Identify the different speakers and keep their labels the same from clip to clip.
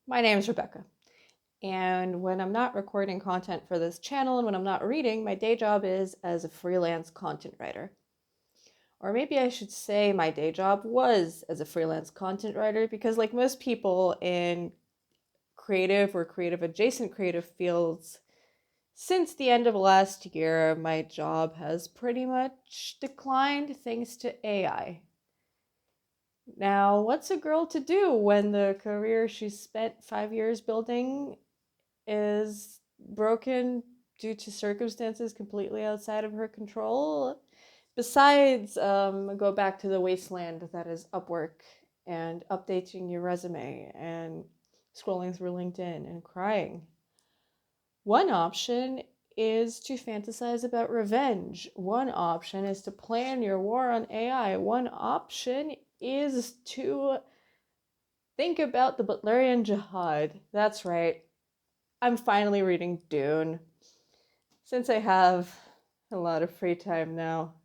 Speaker 1: My name is Rebecca, and when I'm not recording content for this channel and when I'm not reading, my day job is as a freelance content writer. Or maybe I should say my day job was as a freelance content writer because, like most people in creative or creative adjacent creative fields, since the end of last year, my job has pretty much declined thanks to AI. Now, what's a girl to do when the career she spent 5 years building is broken due to circumstances completely outside of her control? Besides, go back to the wasteland that is Upwork and updating your resume and scrolling through LinkedIn and crying. One option is to fantasize about revenge. One option is to plan your war on AI. One option is to think about the Butlerian Jihad. That's right. I'm finally reading Dune since I have a lot of free time now.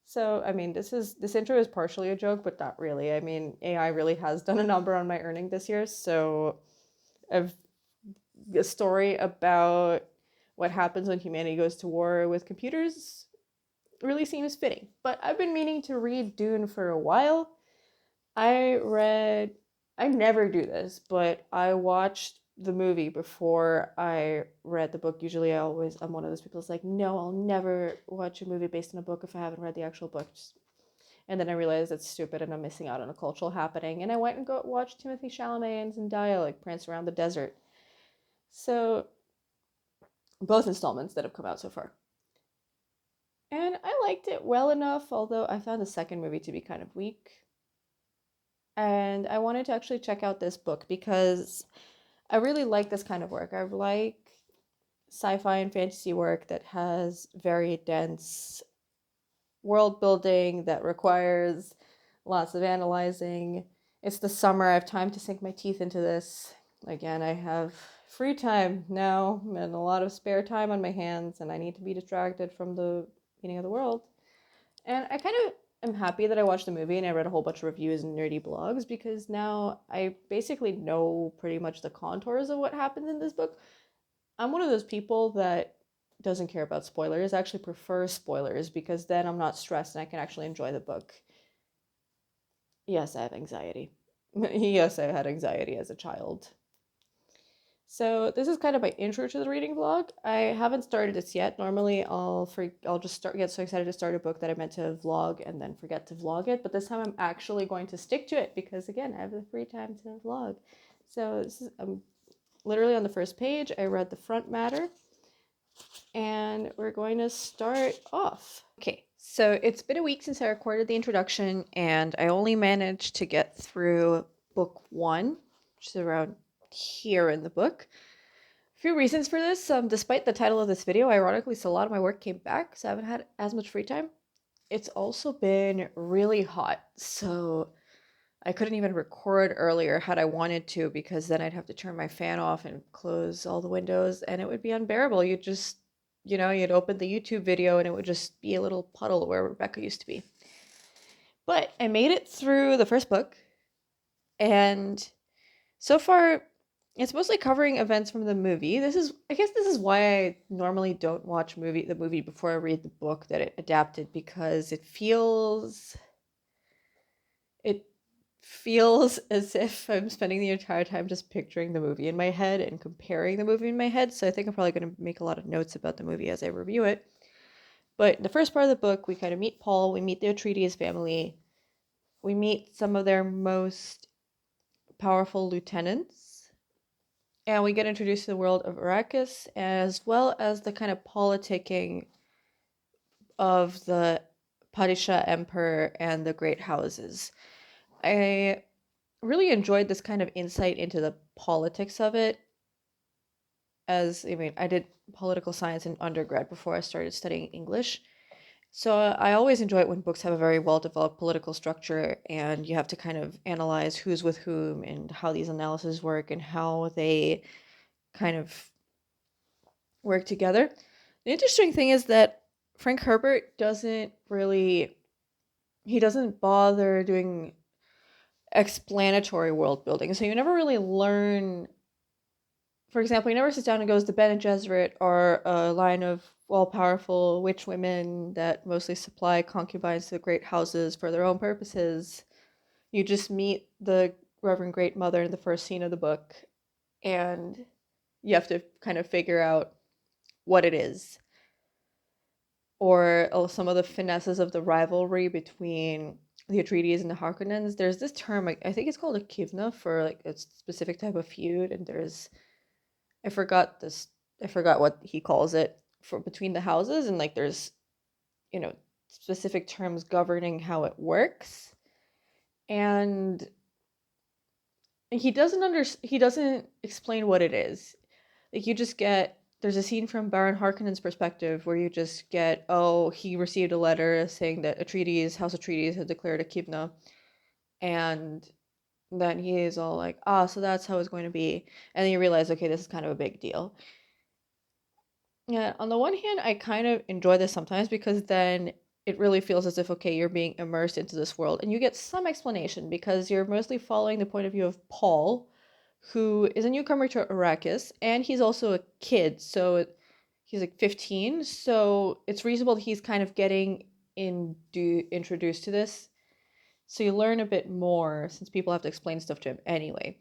Speaker 1: So, I mean, this intro is partially a joke, but not really. I mean, AI really has done a number on my earning this year, so I've a story about what happens when humanity goes to war with computers really seems fitting. But I've been meaning to read Dune for a while. I never do this, but I watched the movie before I read the book. Usually I'm one of those people that's like, no, I'll never watch a movie based on a book if I haven't read the actual book. And then I realized it's stupid and I'm missing out on a cultural happening. And I went and watched Timothy Chalamet and Zendaya like prance around the desert. So both installments that have come out so far. And I liked it well enough, although I found the second movie to be kind of weak. And I wanted to actually check out this book because I really like this kind of work. I like sci-fi and fantasy work that has very dense world building that requires lots of analyzing. It's the summer. I have time to sink my teeth into this. Again, I have free time now and a lot of spare time on my hands, and I need to be distracted from the meaning of the world. And I kind of am happy that I watched the movie and I read a whole bunch of reviews and nerdy blogs because now I basically know pretty much the contours of what happens in this book. I'm one of those people that doesn't care about spoilers. I actually prefer spoilers because then I'm not stressed and I can actually enjoy the book. Yes, I have anxiety. Yes, I had anxiety as a child. So this is kind of my intro to the reading vlog. I haven't started this yet. Normally I'll just get so excited to start a book that I meant to vlog and then forget to vlog it. But this time I'm actually going to stick to it because again, I have the free time to vlog. So I'm literally on the first page. I read the front matter and we're going to start off. Okay, so it's been a week since I recorded the introduction and I only managed to get through book 1, which is around here in the book. A few reasons for this. Despite the title of this video, ironically, so a lot of my work came back, so I haven't had as much free time. It's also been really hot, so I couldn't even record earlier had I wanted to because then I'd have to turn my fan off and close all the windows and it would be unbearable. You'd open the YouTube video and it would just be a little puddle where Rebecca used to be. But I made it through the first book and so far it's mostly covering events from the movie. I guess this is why I normally don't watch the movie before I read the book that it adapted because it feels as if I'm spending the entire time just picturing the movie in my head and comparing the movie in my head. So I think I'm probably going to make a lot of notes about the movie as I review it. But in the first part of the book, we kind of meet Paul, we meet the Atreides family, we meet some of their most powerful lieutenants, and we get introduced to the world of Arrakis as well as the kind of politicking of the Padishah Emperor and the great houses. I really enjoyed this kind of insight into the politics of it. I did political science in undergrad before I started studying English. So I always enjoy it when books have a very well-developed political structure and you have to kind of analyze who's with whom and how these analyses work and how they kind of work together. The interesting thing is that Frank Herbert doesn't really he doesn't bother doing explanatory world building. So you never really learn. For example, he never sits down and goes, the Bene Gesserit are a line of all-powerful witch women that mostly supply concubines to great houses for their own purposes. You just meet the Reverend Great Mother in the first scene of the book, and you have to kind of figure out what it is. Or some of the finesses of the rivalry between the Atreides and the Harkonnens. There's this term, I think it's called a kivna for like a specific type of feud, and there's I forgot this. I forgot what he calls it for between the houses, and like there's you know specific terms governing how it works, and he doesn't explain what it is. Like you just get there's a scene from Baron Harkonnen's perspective where you just get, oh, he received a letter saying that House Atreides had declared a kivna, and then he is all like, ah, so that's how it's going to be, and then you realize, okay, this is kind of a big deal. Yeah, on the one hand, I kind of enjoy this sometimes because then it really feels as if, okay, you're being immersed into this world and you get some explanation because you're mostly following the point of view of Paul, who is a newcomer to Arrakis, and he's also a kid, so he's like 15, so it's reasonable that he's kind of getting introduced to this. So you learn a bit more since people have to explain stuff to him anyway.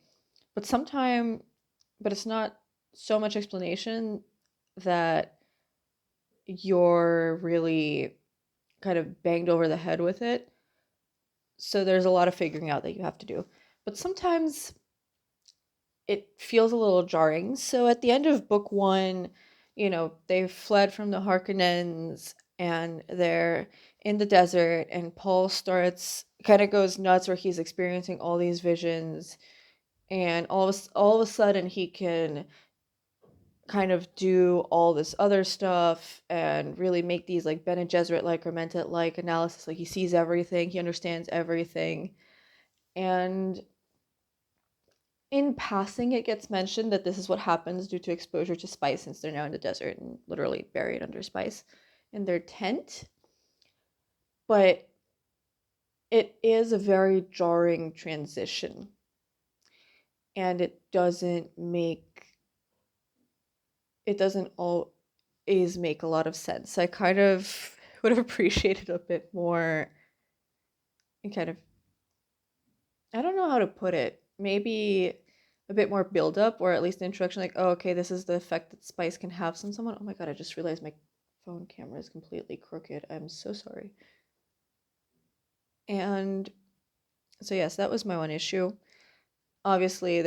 Speaker 1: But sometimes, but it's not so much explanation that you're really kind of banged over the head with it. So there's a lot of figuring out that you have to do. But sometimes it feels a little jarring. So at the end of book one, they've fled from the Harkonnens and they're in the desert, and Paul starts kind of goes nuts where he's experiencing all these visions, and all of a sudden he can kind of do all this other stuff and really make these like Bene Gesserit like or Mentat like analysis. Like he sees everything, he understands everything. And in passing, it gets mentioned that this is what happens due to exposure to spice, since they're now in the desert and literally buried under spice in their tent. But it is a very jarring transition. And it doesn't always make a lot of sense. I kind of would have appreciated a bit more and kind of, I don't know how to put it, maybe a bit more build up, or at least an introduction, like, oh, okay, this is the effect that spice can have on someone. Oh my god, I just realized my phone camera is completely crooked. I'm so sorry. And so yes, that was my one issue. Obviously,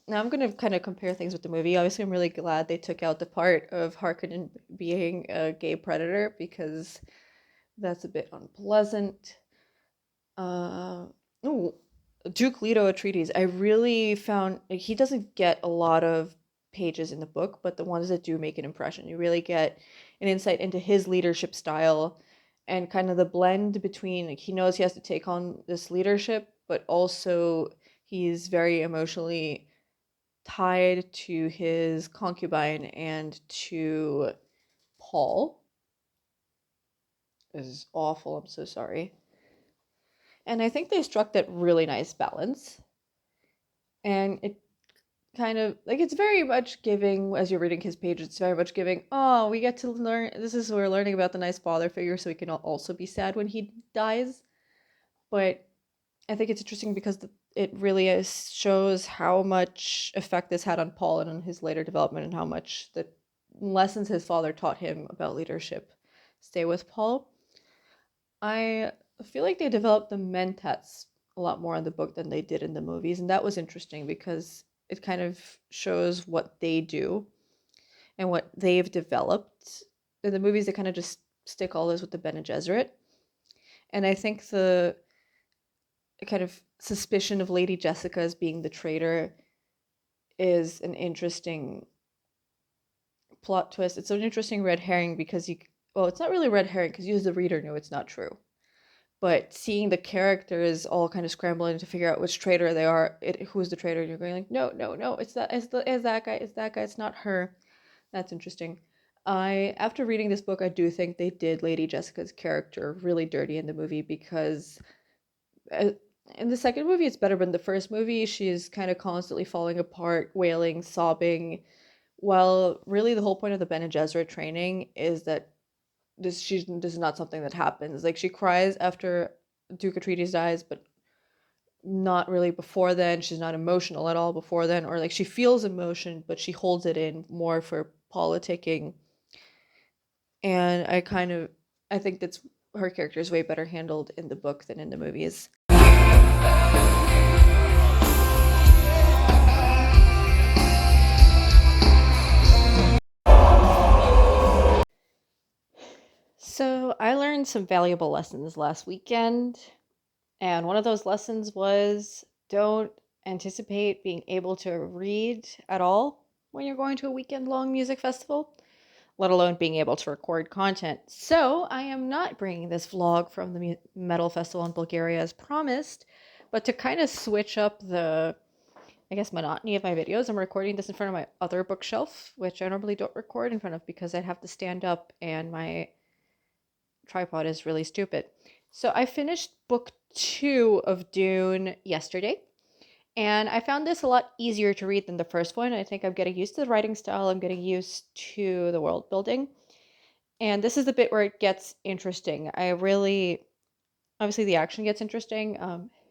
Speaker 1: now I'm going to kind of compare things with the movie. Obviously, I'm really glad they took out the part of Harkonnen being a gay predator because that's a bit unpleasant. Oh, Duke Leto Atreides. I really found like, he doesn't get a lot of pages in the book, but the ones that do make an impression, you really get an insight into his leadership style and kind of the blend between like he knows he has to take on this leadership, but also he's very emotionally tied to his concubine and to Paul. This is awful. I'm so sorry. And I think they struck that really nice balance. And it kind of like it's very much giving as you're reading his page, it's very much giving, oh, we get to learn, this is we're learning about the nice father figure so we can also be sad when he dies. But I think it's interesting because it really shows how much effect this had on Paul and on his later development, and how much the lessons his father taught him about leadership stay with Paul. I feel like they developed the mentats a lot more in the book than they did in the movies, and that was interesting because it kind of shows what they do and what they've developed. In the movies, they kind of just stick all this with the Bene Gesserit, and I think the kind of suspicion of Lady Jessica as being the traitor is an interesting plot twist. It's an interesting red herring because it's not really red herring because you as the reader know it's not true. But seeing the characters all kind of scrambling to figure out which traitor they are, who's the traitor, and you're going like, no, no, no, it's that guy, it's that guy, it's not her. That's interesting. After reading this book, I do think they did Lady Jessica's character really dirty in the movie because uh, in the second movie it's better, but in the first movie she's kind of constantly falling apart, wailing, sobbing. Well, really the whole point of the Bene Gesserit training is that this is not something that happens. Like she cries after Duke Atreides dies, but not really before then. She's not emotional at all before then, or like she feels emotion, but she holds it in more for politicking. And I think that's her character is way better handled in the book than in the movies. So I learned some valuable lessons last weekend, and one of those lessons was don't anticipate being able to read at all when you're going to a weekend long music festival, let alone being able to record content. So I am not bringing this vlog from the metal festival in Bulgaria as promised, but to kind of switch up the, I guess, monotony of my videos, I'm recording this in front of my other bookshelf, which I normally don't record in front of because I'd have to stand up and my tripod is really stupid. So I finished book 2 of Dune yesterday, and I found this a lot easier to read than the first one. I think I'm getting used to the writing style, I'm getting used to the world building. And this is the bit where it gets interesting. Obviously, the action gets interesting.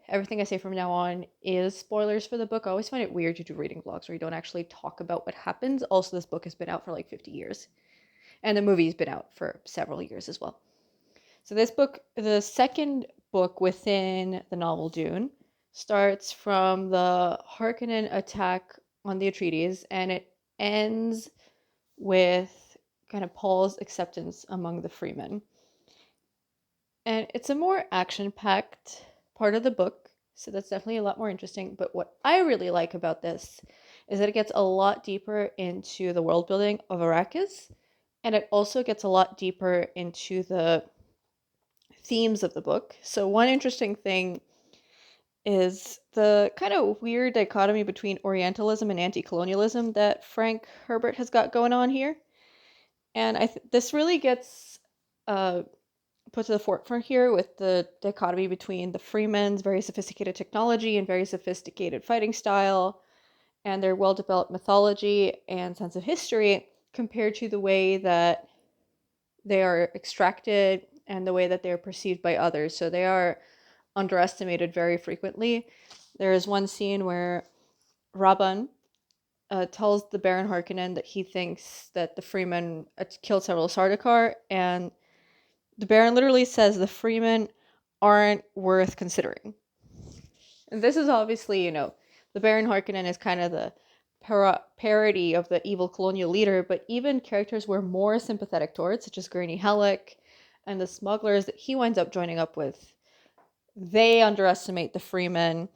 Speaker 1: Everything I say from now on is spoilers for the book. I always find it weird to do reading vlogs where you don't actually talk about what happens. Also, this book has been out for like 50 years, and the movie's been out for several years as well. So this book, the second book within the novel Dune, starts from the Harkonnen attack on the Atreides, and it ends with kind of Paul's acceptance among the freemen. And it's a more action-packed part of the book, so that's definitely a lot more interesting. But what I really like about this is that it gets a lot deeper into the world building of Arrakis, and it also gets a lot deeper into the themes of the book. So one interesting thing is the kind of weird dichotomy between Orientalism and anti-colonialism that Frank Herbert has got going on here. And this really gets put to the forefront here with the dichotomy between the Freemen's very sophisticated technology and very sophisticated fighting style and their well-developed mythology and sense of history compared to the way that they are extracted and the way that they are perceived by others. So they are underestimated very frequently. There is one scene where Rabban tells the Baron Harkonnen that he thinks that the Freemen killed several Sardaukar, and the Baron literally says the Freemen aren't worth considering. And this is obviously, the Baron Harkonnen is kind of the parody of the evil colonial leader, but even characters we're more sympathetic towards, such as Gurney Halleck and the smugglers that he winds up joining up with, they underestimate the Freemen,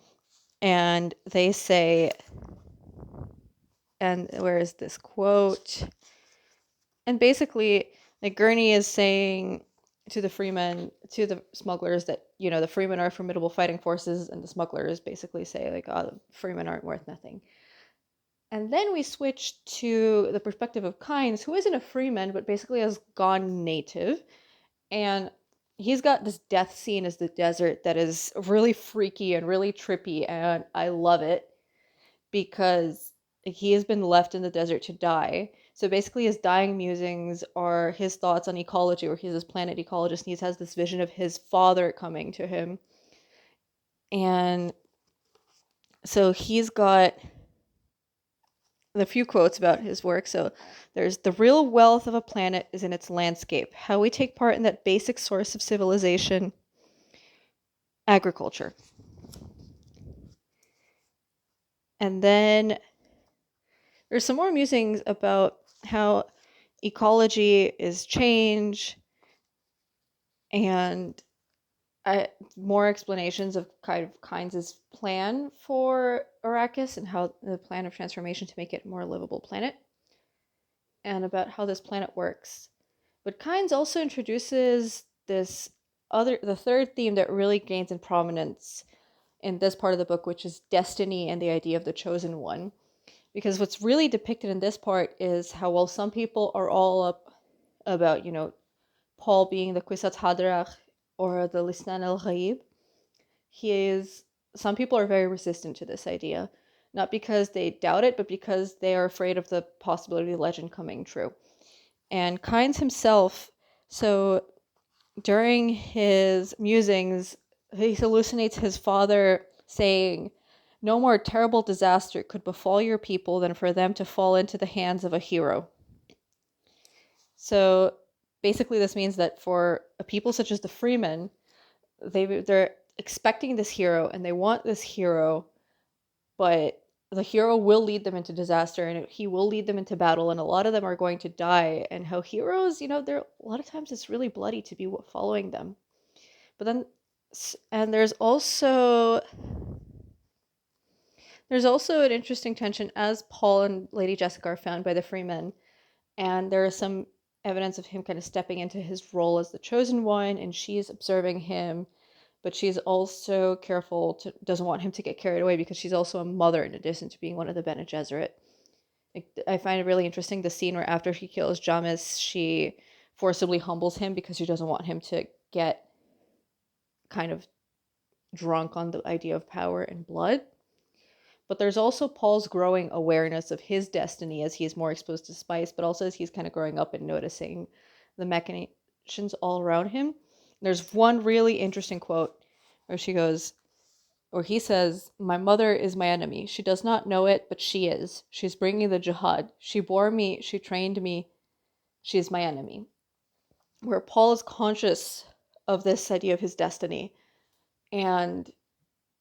Speaker 1: and they say, and where is this quote? And basically, like Gurney is saying to the Freemen, to the smugglers that, the Freemen are formidable fighting forces, and the smugglers basically say, like, oh, the Freemen aren't worth nothing. And then we switch to the perspective of Kynes, who isn't a Freeman, but basically has gone native. And he's got this death scene as the desert that is really freaky and really trippy, and I love it because he has been left in the desert to die. So basically his dying musings are his thoughts on ecology, or he's this planet ecologist, and he has this vision of his father coming to him. And so he's got a few quotes about his work. So there's the real wealth of a planet is in its landscape, how we take part in that basic source of civilization, agriculture. And then there's some more musings about how ecology is change, and more explanations of Kynes' plan for Arrakis and how the plan of transformation to make it a more livable planet, and about how this planet works. But Kynes also introduces the third theme that really gains in prominence in this part of the book, which is destiny and the idea of the chosen one. Because what's really depicted in this part is how, while some people are all up about, Paul being the Qisat Hadrach or the Lisnan al Ghaib. Some people are very resistant to this idea, not because they doubt it, but because they are afraid of the possibility of the legend coming true. And Kynes himself, so during his musings, he hallucinates his father saying, "No more terrible disaster could befall your people than for them to fall into the hands of a hero." So basically, this means that for a people such as the Freemen, they're expecting this hero and they want this hero, but the hero will lead them into disaster and he will lead them into battle, and a lot of them are going to die. And how heroes, they're a lot of times it's really bloody to be following them. But then, and there's also an interesting tension as Paul and Lady Jessica are found by the Freemen, and there is some evidence of him kind of stepping into his role as the chosen one, and she's observing him, but she's also doesn't want him to get carried away because she's also a mother in addition to being one of the Bene Gesserit. I find it really interesting the scene where after he kills Jamis, she forcibly humbles him because she doesn't want him to get kind of drunk on the idea of power and blood. But there's also Paul's growing awareness of his destiny as he's more exposed to spice, but also as he's kind of growing up and noticing the machinations all around him. There's one really interesting quote where he says, "My mother is my enemy. She does not know it, but she is. She's bringing the jihad. She bore me, she trained me. She is my enemy." Where Paul is conscious of this idea of his destiny, and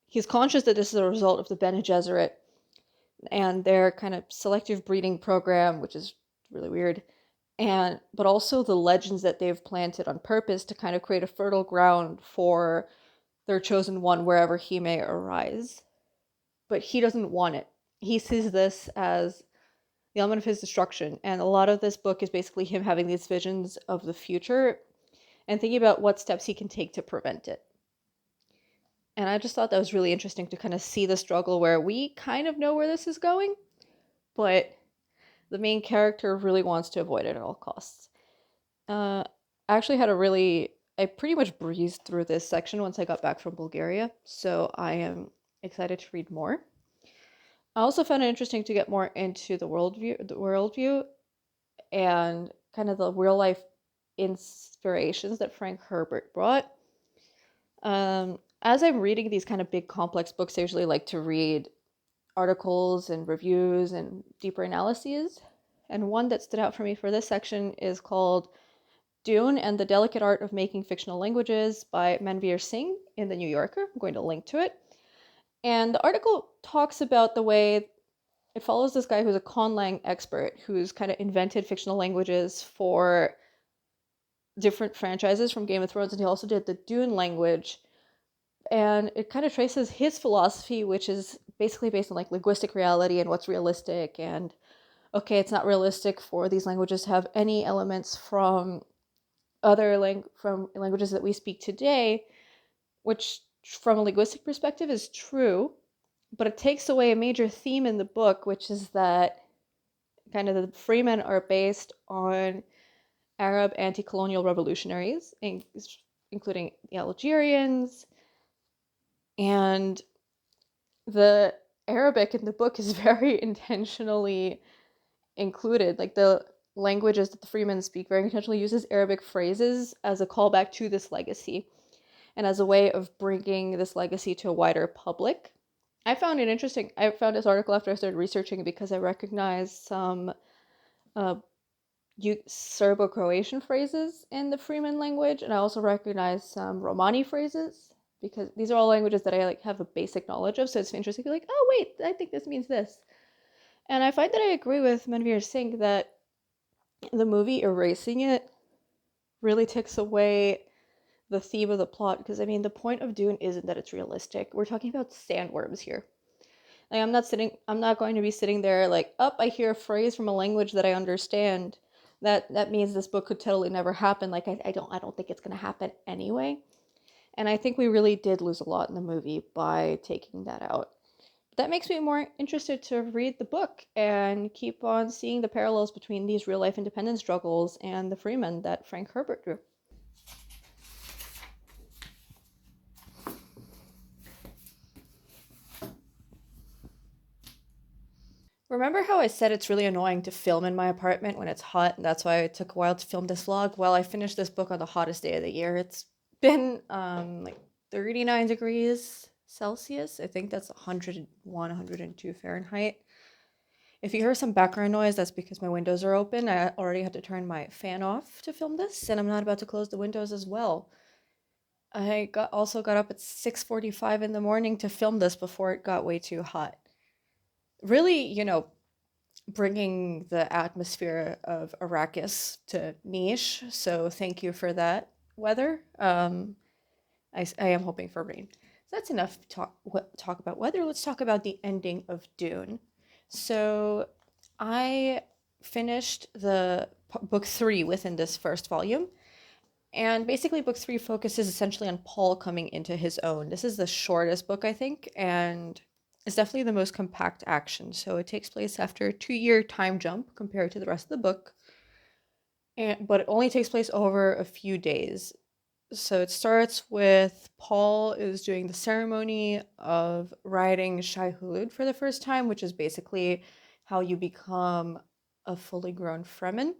Speaker 1: he's conscious that this is a result of the Bene Gesserit and their kind of selective breeding program, which is really weird, but also the legends that they've planted on purpose to kind of create a fertile ground for their chosen one wherever he may arise. But he doesn't want it. He sees this as the element of his destruction, and a lot of this book is basically him having these visions of the future and thinking about what steps he can take to prevent it. And I just thought that was really interesting to kind of see the struggle where we kind of know where this is going, but the main character really wants to avoid it at all costs. I actually I pretty much breezed through this section once I got back from Bulgaria, so I am excited to read more. I also found it interesting to get more into the worldview and kind of the real life inspirations that Frank Herbert brought. As I'm reading these kind of big complex books, I usually like to read articles and reviews and deeper analyses. And one that stood out for me for this section is called Dune and the Delicate Art of Making Fictional Languages by Manveer Singh in The New Yorker. I'm going to link to it. And the article talks about the way it follows this guy who's a conlang expert who's kind of invented fictional languages for different franchises from Game of Thrones, and he also did the Dune language. And it kind of traces his philosophy, which is basically based on like linguistic reality and what's realistic. And okay, it's not realistic for these languages to have any elements from from languages that we speak today, which from a linguistic perspective is true, but it takes away a major theme in the book, which is that kind of the Freemen are based on Arab anti-colonial revolutionaries, including the Algerians, and the Arabic in the book is very intentionally included. Like the languages that the Freemen speak very intentionally uses Arabic phrases as a callback to this legacy and as a way of bringing this legacy to a wider public. I found it interesting. I found this article after I started researching it because I recognized some Serbo-Croatian phrases in the Freeman language, and I also recognized some Romani phrases because these are all languages that I have a basic knowledge of. So it's interesting to be like, oh wait, I think this means this. And I find that I agree with Manveer Singh that the movie erasing it really takes away the theme of the plot, because I mean the point of Dune isn't that it's realistic. We're talking about sandworms here. Like I'm not going to be sitting there like, I hear a phrase from a language that I understand. That means this book could totally never happen. Like I don't think it's gonna happen anyway. And I think we really did lose a lot in the movie by taking that out. that makes me more interested to read the book and keep on seeing the parallels between these real life independence struggles and the Freeman that Frank Herbert drew. Remember how I said it's really annoying to film in my apartment when it's hot, and that's why it took a while to film this vlog? Well, I finished this book on the hottest day of the year. It's been like 39 degrees Celsius. I think that's 101, 102 Fahrenheit. If you hear some background noise, that's because my windows are open. I already had to turn my fan off to film this, and I'm not about to close the windows as well. I also got up at 6:45 in the morning to film this before it got way too hot. Really, bringing the atmosphere of Arrakis to niche. So thank you for that, weather. I am hoping for rain. So that's enough talk about weather. Let's talk about the ending of Dune. So I finished the book 3 within this first volume. And basically, book 3 focuses essentially on Paul coming into his own. This is the shortest book, I think, and it's definitely the most compact action. So it takes place after a 2-year time jump compared to the rest of the book, but it only takes place over a few days. So it starts with Paul is doing the ceremony of riding Shai Hulud for the first time, which is basically how you become a fully grown Fremen.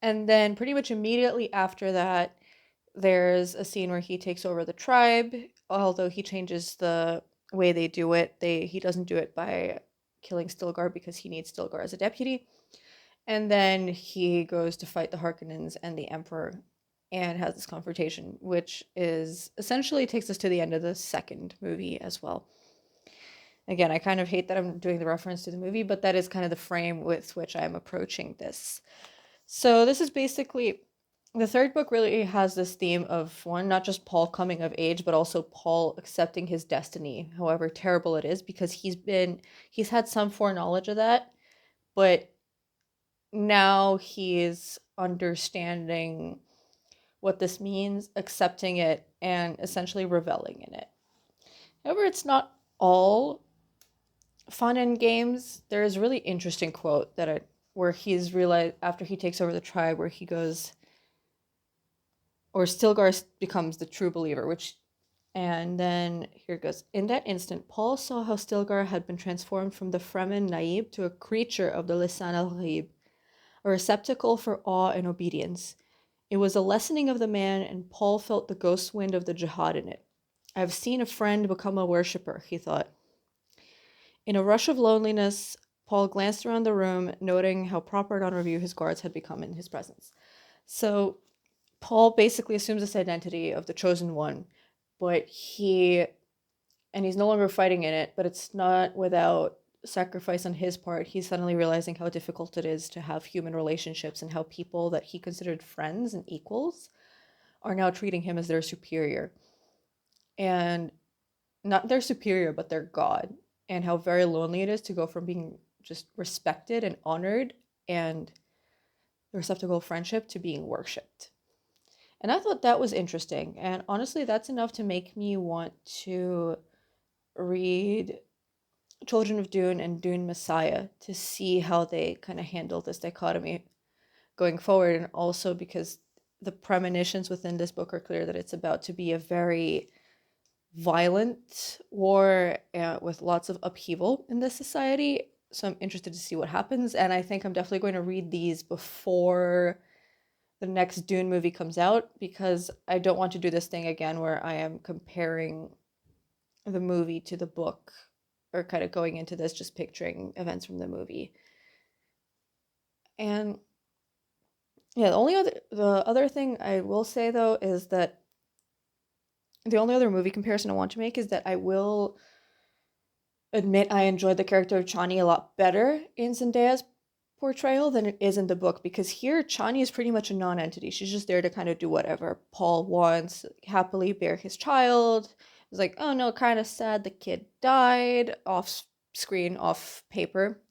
Speaker 1: And then pretty much immediately after that, there's a scene where he takes over the tribe, although he changes the way they do it. He doesn't do it by killing Stilgar because he needs Stilgar as a deputy. And then he goes to fight the Harkonnens and the Emperor and has this confrontation, which is essentially takes us to the end of the second movie as well. Again, I kind of hate that I'm doing the reference to the movie, but that is kind of the frame with which I'm approaching this. So this is basically the third book really has this theme of one, not just Paul coming of age, but also Paul accepting his destiny, however terrible it is, because he's had some foreknowledge of that, but now he's understanding what this means, accepting it, and essentially reveling in it. However, it's not all fun and games. There is a really interesting quote where he's realized after he takes over the tribe, where he goes, or Stilgar becomes the true believer, and then here it goes. In that instant, Paul saw how Stilgar had been transformed from the Fremen Naib to a creature of the Lisan al-Ghaib, a receptacle for awe and obedience. It was a lessening of the man, and Paul felt the ghost wind of the jihad in it. I have seen a friend become a worshipper, he thought. In a rush of loneliness, Paul glanced around the room, noting how proper and on review his guards had become in his presence. So Paul basically assumes this identity of the chosen one, but he's no longer fighting in it, but it's not without sacrifice on his part. He's suddenly realizing how difficult it is to have human relationships and how people that he considered friends and equals are now treating him as their superior. And not their superior, but their God. And how very lonely it is to go from being just respected and honored and the receptacle of friendship to being worshipped. And I thought that was interesting. And honestly, that's enough to make me want to read Children of Dune and Dune Messiah to see how they kind of handle this dichotomy going forward. And also because the premonitions within this book are clear that it's about to be a very violent war with lots of upheaval in this society. So I'm interested to see what happens. And I think I'm definitely going to read these before the next Dune movie comes out, because I don't want to do this thing again where I am comparing the movie to the book, or kind of going into this just picturing events from the movie. And yeah, the other thing I will say though is that the only other movie comparison I want to make is that I will admit I enjoyed the character of Chani a lot better in Zendaya's portrayal than it is in the book, because here Chani is pretty much a non-entity. She's just there to kind of do whatever Paul wants, happily bear his child. It's like, oh no, kind of sad the kid died, off screen, off paper,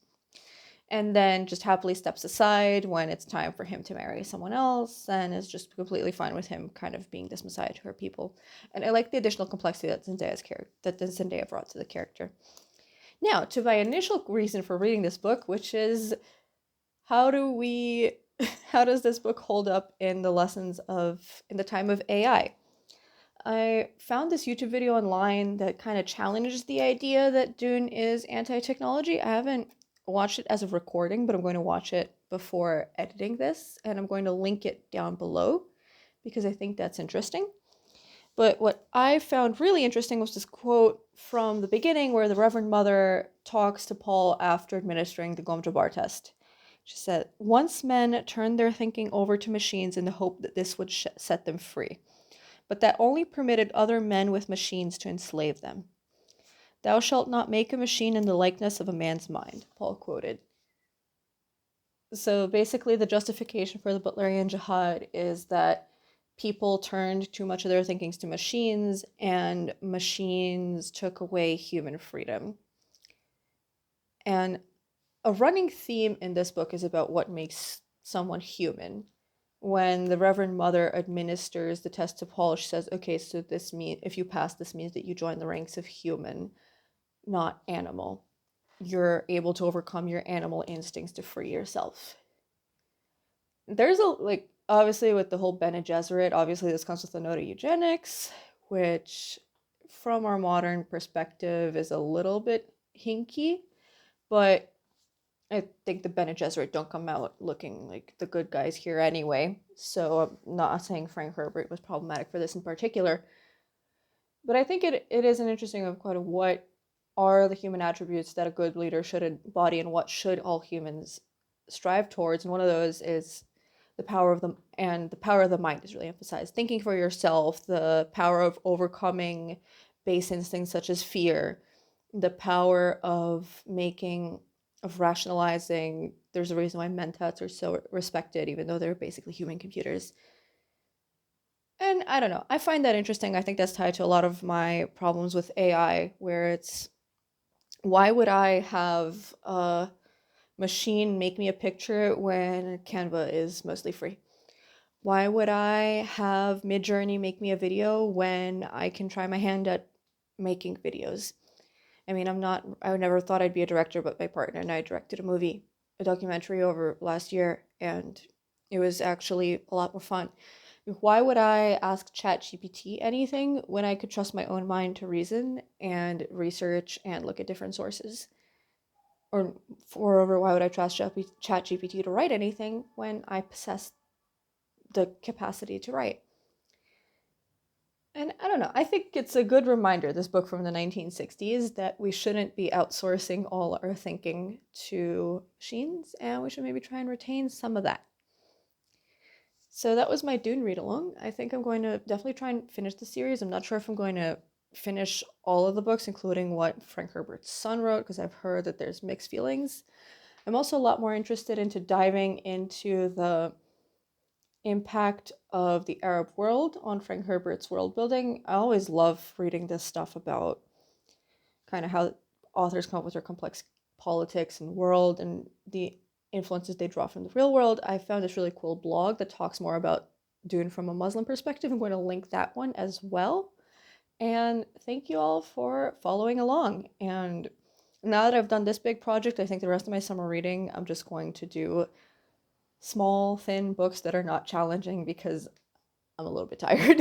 Speaker 1: and then just happily steps aside when it's time for him to marry someone else, and is just completely fine with him kind of being this messiah to her people. And I like the additional complexity that Zendaya brought to the character. Now, to my initial reason for reading this book, which is how does this book hold up in the time of AI? I found this YouTube video online that kind of challenges the idea that Dune is anti-technology. I haven't watched it as a recording, but I'm going to watch it before editing this, and I'm going to link it down below because I think that's interesting. But what I found really interesting was this quote from the beginning where the Reverend Mother talks to Paul after administering the Gom Jabbar test. She said, "Once men turned their thinking over to machines in the hope that this would set them free, but that only permitted other men with machines to enslave them. Thou shalt not make a machine in the likeness of a man's mind," Paul quoted. So basically, the justification for the Butlerian Jihad is that people turned too much of their thinkings to machines, and machines took away human freedom. And a running theme in this book is about what makes someone human. When the Reverend Mother administers the test to Paul, she says, okay, so this means if you pass, this means that you join the ranks of human, not animal. You're able to overcome your animal instincts to free yourself. There's obviously with the whole Bene Gesserit, obviously this comes with a note of eugenics, which from our modern perspective is a little bit hinky, but I think the Bene Gesserit don't come out looking like the good guys here anyway. So I'm not saying Frank Herbert was problematic for this in particular. But I think it is an interesting of quite a what are the human attributes that a good leader should embody and what should all humans strive towards. And one of those is the power of the mind is really emphasized. Thinking for yourself, the power of overcoming base instincts such as fear, the power of rationalizing. There's a reason why mentats are so respected, even though they're basically human computers. And I don't know, I find that interesting. I think that's tied to a lot of my problems with AI, where it's, why would I have a machine make me a picture when Canva is mostly free? Why would I have Midjourney make me a video when I can try my hand at making videos? I mean, I never thought I'd be a director, but my partner and I directed a documentary over last year, and it was actually a lot more fun. Why would I ask ChatGPT anything when I could trust my own mind to reason and research and look at different sources? Or, moreover, why would I trust ChatGPT to write anything when I possess the capacity to write? And I don't know, I think it's a good reminder, this book from the 1960s, that we shouldn't be outsourcing all our thinking to machines, and we should maybe try and retain some of that. So that was my Dune read along. I think I'm going to definitely try and finish the series. I'm not sure if I'm going to finish all of the books, including what Frank Herbert's son wrote, because I've heard that there's mixed feelings. I'm also a lot more interested into diving into the impact of the Arab world on Frank Herbert's world building. I always love reading this stuff about kind of how authors come up with their complex politics and world and the influences they draw from the real world. I found this really cool blog that talks more about Dune from a Muslim perspective. I'm going to link that one as well. And thank you all for following along. And now that I've done this big project, I think the rest of my summer reading, I'm just going to do small, thin books that are not challenging because I'm a little bit tired.